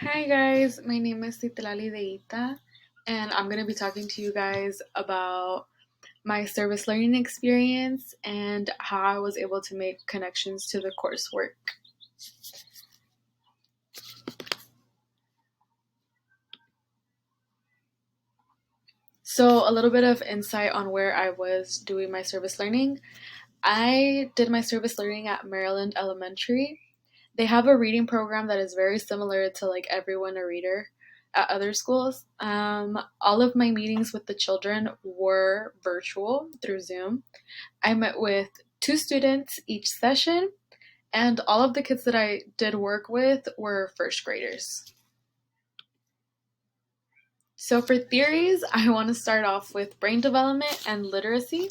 Hi guys, my name is Citlally DeIta, and I'm going to be talking to you guys about my service learning experience and how I was able to make connections to the coursework. So, a little bit of insight on where I was doing my service learning. I did my service learning at Maryland Elementary. They have a reading program that is very similar to like Everyone a Reader at other schools. All of my meetings with the children were virtual through Zoom. I met with two students each session, and all of the kids that I did work with were first graders. So, for theories, I want to start off with brain development and literacy.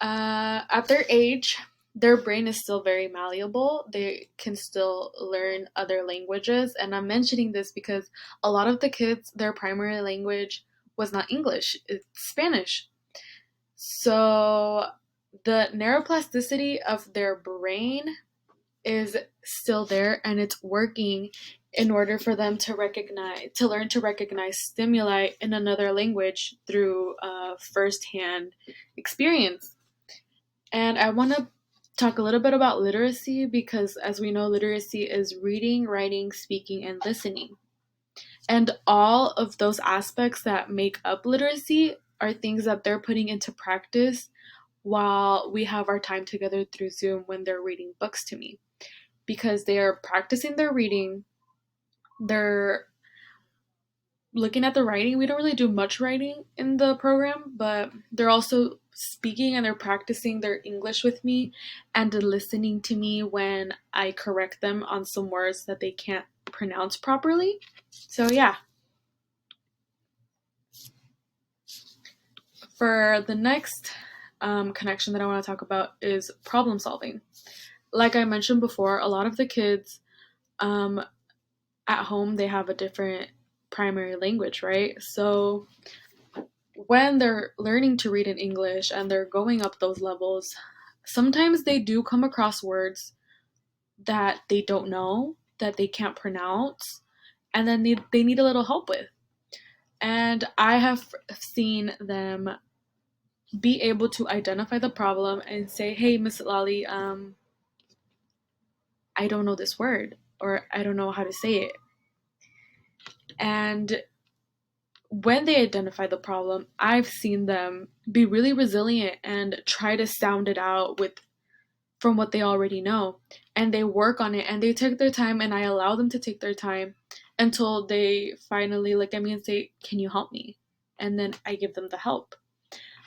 At their age, their brain is still very malleable. They can still learn other languages. And I'm mentioning this because a lot of the kids, their primary language was not English, it's Spanish. So the neuroplasticity of their brain is still there and it's working in order for them to learn to recognize stimuli in another language through firsthand experience. And I want to talk a little bit about literacy because, as we know, literacy is reading, writing, speaking, and listening. And all of those aspects that make up literacy are things that they're putting into practice while we have our time together through Zoom when they're reading books to me. Because they are practicing their reading, they're looking at the writing. We don't really do much writing in the program, but they're also speaking and they're practicing their English with me and listening to me when I correct them on some words that they can't pronounce properly. So, yeah. For the next connection that I want to talk about is problem solving. Like I mentioned before, a lot of the kids um, at home, they have a different primary language, right? So when they're learning to read in English and they're going up those levels, sometimes they do come across words that they don't know, that they can't pronounce, and then they need a little help with. And I have seen them be able to identify the problem and say, "Hey, Miss Lally, I don't know this word, or I don't know how to say it." And when they identify the problem, I've seen them be really resilient and try to sound it out with from what they already know. And they work on it and they take their time, and I allow them to take their time until they finally look at me and say, "Can you help me?" And then I give them the help.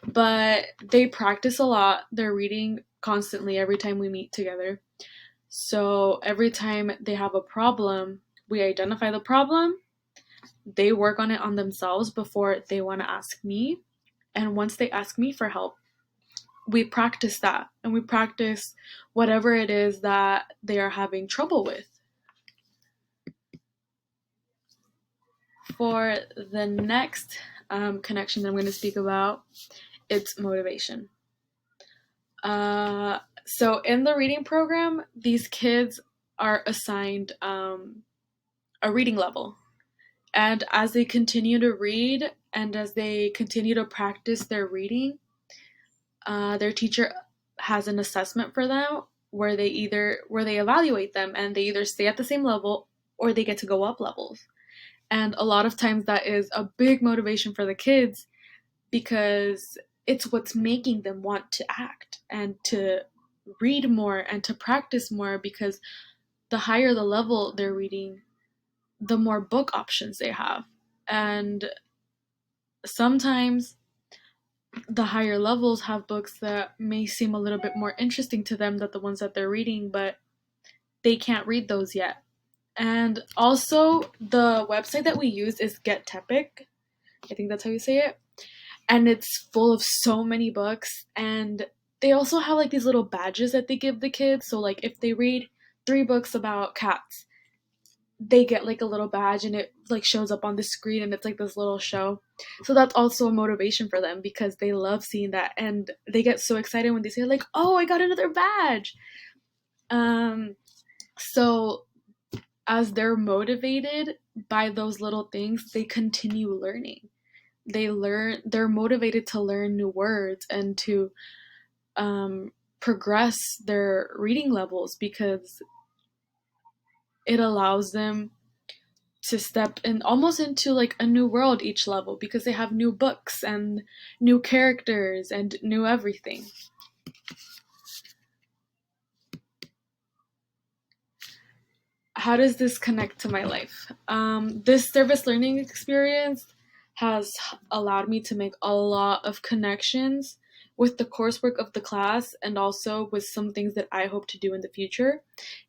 But they practice a lot. They're reading constantly every time we meet together. So every time they have a problem, we identify the problem, they work on it on themselves before they want to ask me. And once they ask me for help, we practice that and we practice whatever it is that they are having trouble with. For the next connection that I'm going to speak about, it's motivation. So in the reading program, these kids are assigned a reading level. And as they continue to read and as they continue to practice their reading, their teacher has an assessment for them where they evaluate them and they either stay at the same level or they get to go up levels. And a lot of times that is a big motivation for the kids because it's what's making them want to act and to read more and to practice more, because the higher the level they're reading, the more book options they have. And sometimes the higher levels have books that may seem a little bit more interesting to them than the ones that they're reading, but they can't read those yet. And also, the website that we use is Get Tepic. I think that's how you say it. And it's full of so many books. And they also have like these little badges that they give the kids. So, like, if they read 3 books about cats, they get like a little badge and it like shows up on the screen and it's like this little show. So that's also a motivation for them because they love seeing that and they get so excited when they say like, "Oh, I got another badge." So as they're motivated by those little things, they continue learning. They're motivated to learn new words and to progress their reading levels because it allows them to step in almost into like a new world each level because they have new books and new characters and new everything. How does this connect to my life? This service learning experience has allowed me to make a lot of connections with the coursework of the class and also with some things that I hope to do in the future.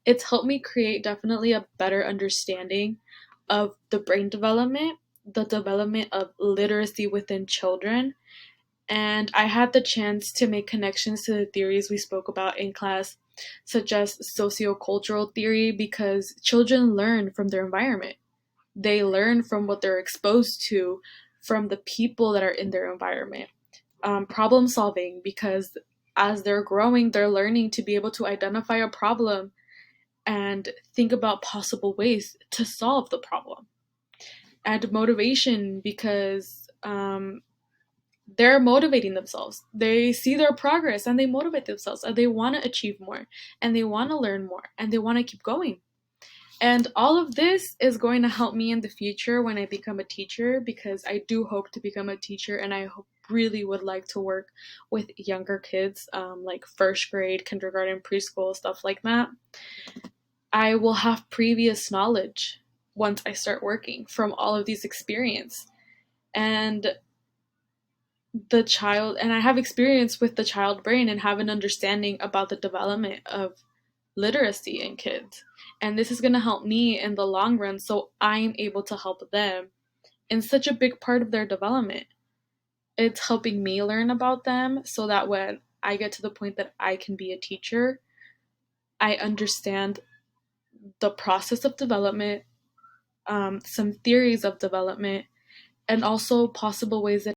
It's helped me create definitely a better understanding of the brain development, the development of literacy within children, and I had the chance to make connections to the theories we spoke about in class, such as sociocultural theory, because children learn from their environment. They learn from what they're exposed to from the people that are in their environment. Problem solving, because as they're growing, they're learning to be able to identify a problem and think about possible ways to solve the problem. And motivation, because they're motivating themselves. They see their progress and they motivate themselves and they want to achieve more and they want to learn more and they want to keep going. And all of this is going to help me in the future when I become a teacher because I do hope to become a teacher and I hope, really would like to work with younger kids, like first grade, kindergarten, preschool, stuff like that. I will have previous knowledge once I start working from all of these experience. And I have experience with the child brain and have an understanding about the development of literacy in kids. And this is going to help me in the long run so I'm able to help them in such a big part of their development. It's helping me learn about them so that when I get to the point that I can be a teacher, I understand the process of development, some theories of development, and also possible ways that